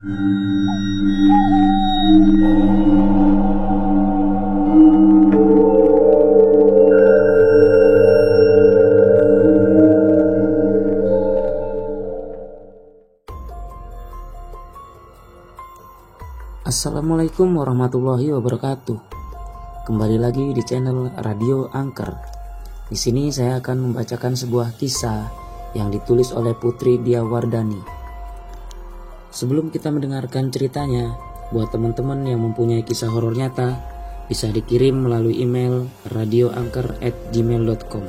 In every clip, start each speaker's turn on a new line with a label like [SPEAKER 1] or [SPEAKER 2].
[SPEAKER 1] Assalamualaikum warahmatullahi wabarakatuh. Kembali lagi di channel Radio Angker. Di sini saya akan membacakan sebuah kisah yang ditulis oleh Putri Diawardani. Sebelum kita mendengarkan ceritanya, buat teman-teman yang mempunyai kisah horor nyata, bisa dikirim melalui email radioangker@gmail.com.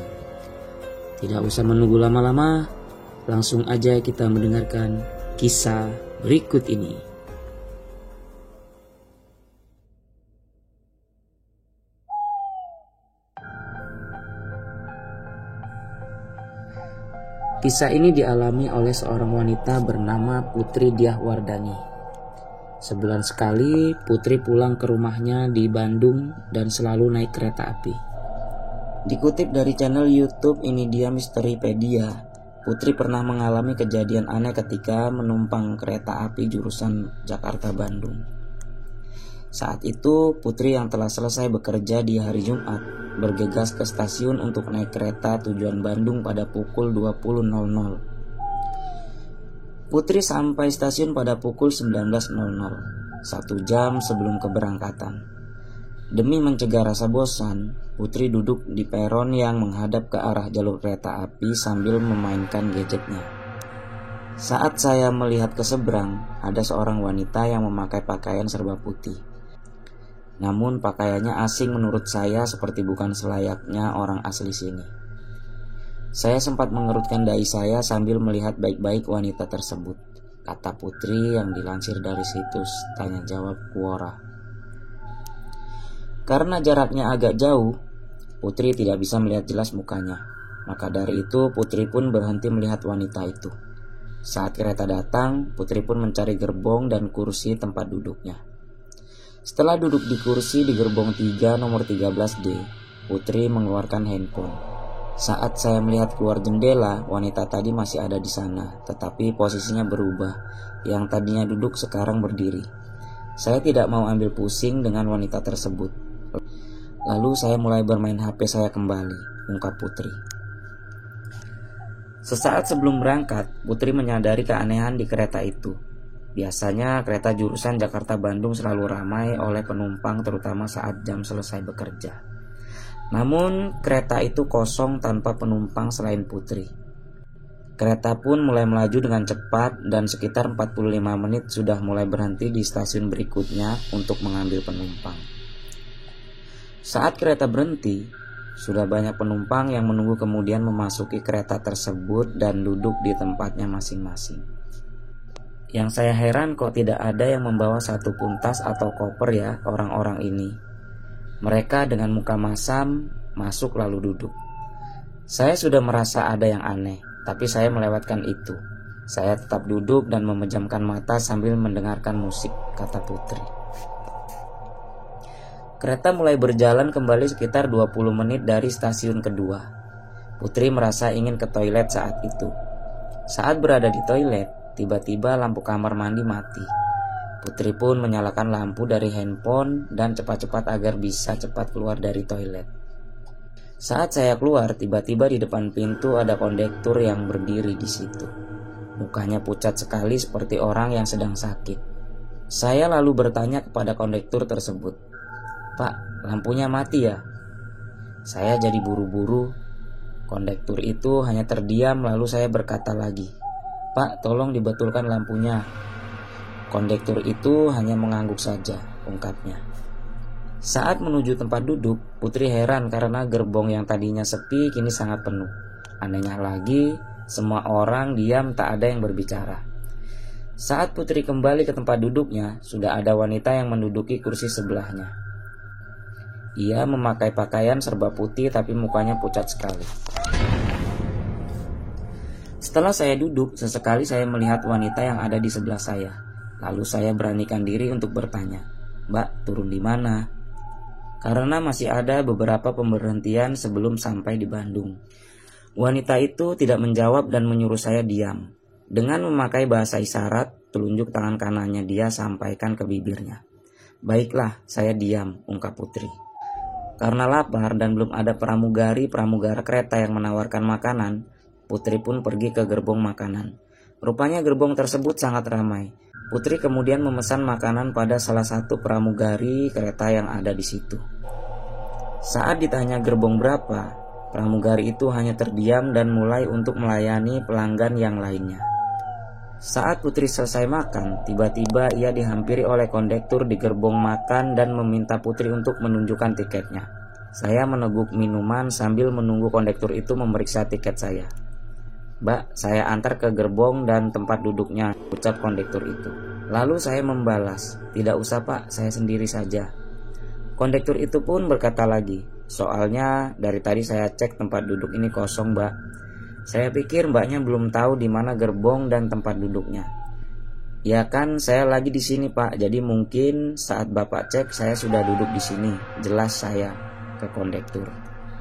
[SPEAKER 1] Tidak usah menunggu lama-lama, langsung aja kita mendengarkan kisah berikut ini. Kisah ini dialami oleh seorang wanita bernama Putri Diawardani. Sebulan sekali Putri pulang ke rumahnya di Bandung dan selalu naik kereta api. Dikutip dari channel YouTube Ini Dia Misteripedia, Putri pernah mengalami kejadian aneh ketika menumpang kereta api jurusan Jakarta-Bandung. Saat itu Putri yang telah selesai bekerja di hari Jumat bergegas ke stasiun untuk naik kereta tujuan Bandung pada pukul 20.00. Putri sampai stasiun pada pukul 19.00, 1 jam sebelum keberangkatan. Demi mencegah rasa bosan, Putri duduk di peron yang menghadap ke arah jalur kereta api sambil memainkan gadgetnya. Saat saya melihat ke seberang, ada seorang wanita yang memakai pakaian serba putih. Namun pakaiannya asing menurut saya, seperti bukan selayaknya orang asli sini. Saya sempat mengerutkan dahi saya sambil melihat baik-baik wanita tersebut, kata Putri yang dilansir dari situs Tanya Jawab Quora. Karena jaraknya agak jauh, Putri tidak bisa melihat jelas mukanya. Maka dari itu Putri pun berhenti melihat wanita itu. Saat kereta datang, Putri pun mencari gerbong dan kursi tempat duduknya. Setelah duduk di kursi di gerbong 3 nomor 13D, Putri mengeluarkan handphone. Saat saya melihat keluar jendela, wanita tadi masih ada di sana, tetapi posisinya berubah. Yang tadinya duduk sekarang berdiri. Saya tidak mau ambil pusing dengan wanita tersebut. Lalu saya mulai bermain HP saya kembali, ungkap Putri. Sesaat sebelum berangkat, Putri menyadari keanehan di kereta itu. Biasanya kereta jurusan Jakarta-Bandung selalu ramai oleh penumpang, terutama saat jam selesai bekerja. Namun kereta itu kosong tanpa penumpang selain Putri. Kereta pun mulai melaju dengan cepat dan sekitar 45 menit sudah mulai berhenti di stasiun berikutnya untuk mengambil penumpang. Saat kereta berhenti, sudah banyak penumpang yang menunggu kemudian memasuki kereta tersebut dan duduk di tempatnya masing-masing. Yang saya heran kok tidak ada yang membawa satu pun tas atau koper ya orang-orang ini. Mereka dengan muka masam masuk lalu duduk. Saya sudah merasa ada yang aneh, tapi saya melewatkan itu. Saya tetap duduk dan memejamkan mata sambil mendengarkan musik, kata Putri. Kereta mulai berjalan kembali sekitar 20 menit dari stasiun kedua. Putri merasa ingin ke toilet saat itu. Saat berada di toilet, tiba-tiba lampu kamar mandi mati. Putri pun menyalakan lampu dari handphone dan cepat-cepat agar bisa cepat keluar dari toilet. Saat saya keluar, tiba-tiba di depan pintu ada kondektur yang berdiri di situ. Mukanya pucat sekali seperti orang yang sedang sakit. Saya lalu bertanya kepada kondektur tersebut, "Pak, lampunya mati ya?" Saya jadi buru-buru. Kondektur itu hanya terdiam, lalu saya berkata lagi, "Pak, tolong dibetulkan lampunya." Kondektur itu hanya mengangguk saja, ungkapnya. Saat menuju tempat duduk, Putri heran karena gerbong yang tadinya sepi kini sangat penuh. Anehnya lagi, semua orang diam, tak ada yang berbicara. Saat Putri kembali ke tempat duduknya, sudah ada wanita yang menduduki kursi sebelahnya. Ia memakai pakaian serba putih tapi mukanya pucat sekali. Setelah saya duduk, sesekali saya melihat wanita yang ada di sebelah saya. Lalu saya beranikan diri untuk bertanya, "Mbak, turun di mana?" Karena masih ada beberapa pemberhentian sebelum sampai di Bandung. Wanita itu tidak menjawab dan menyuruh saya diam. Dengan memakai bahasa isyarat, telunjuk tangan kanannya dia sampaikan ke bibirnya. "Baiklah, saya diam," ungkap Putri. Karena lapar dan belum ada pramugara kereta yang menawarkan makanan, Putri pun pergi ke gerbong makanan. Rupanya gerbong tersebut sangat ramai. Putri kemudian memesan makanan pada salah satu pramugari kereta yang ada di situ. Saat ditanya gerbong berapa, pramugari itu hanya terdiam dan mulai untuk melayani pelanggan yang lainnya. Saat Putri selesai makan, tiba-tiba ia dihampiri oleh kondektur di gerbong makan dan meminta Putri untuk menunjukkan tiketnya. Saya meneguk minuman sambil menunggu kondektur itu memeriksa tiket saya. "Mbak, saya antar ke gerbong dan tempat duduknya," ucap kondektur itu. Lalu saya membalas, "Tidak usah Pak, saya sendiri saja." Kondektur itu pun berkata lagi, "Soalnya dari tadi saya cek tempat duduk ini kosong Mbak." Saya pikir mbaknya belum tahu di mana gerbong dan tempat duduknya. "Ya kan, saya lagi di sini Pak, jadi mungkin saat Bapak cek saya sudah duduk di sini," jelas saya ke kondektur.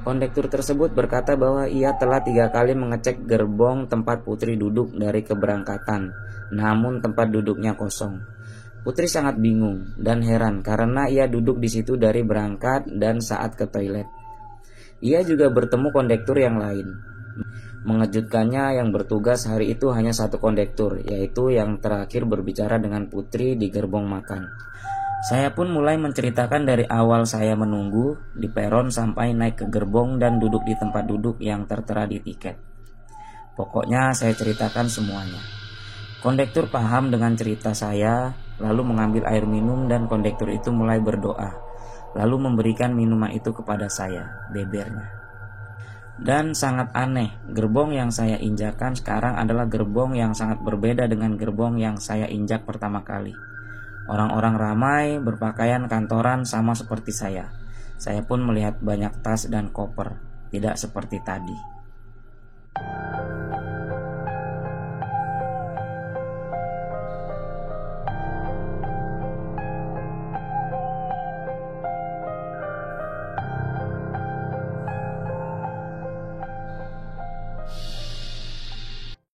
[SPEAKER 1] Kondektur tersebut berkata bahwa ia telah 3 kali mengecek gerbong tempat Putri duduk dari keberangkatan, namun tempat duduknya kosong. Putri sangat bingung dan heran karena ia duduk di situ dari berangkat dan saat ke toilet. Ia juga bertemu kondektur yang lain. Mengejutkannya, yang bertugas hari itu hanya satu kondektur, yaitu yang terakhir berbicara dengan Putri di gerbong makan. Saya pun mulai menceritakan dari awal saya menunggu di peron sampai naik ke gerbong dan duduk di tempat duduk yang tertera di tiket. Pokoknya saya ceritakan semuanya. Kondektur paham dengan cerita saya, lalu mengambil air minum dan kondektur itu mulai berdoa, lalu memberikan minuman itu kepada saya, bebernya. Dan sangat aneh, gerbong yang saya injakan sekarang adalah gerbong yang sangat berbeda dengan gerbong yang saya injak pertama kali. Orang-orang ramai, berpakaian kantoran sama seperti saya. Saya pun melihat banyak tas dan koper, tidak seperti tadi.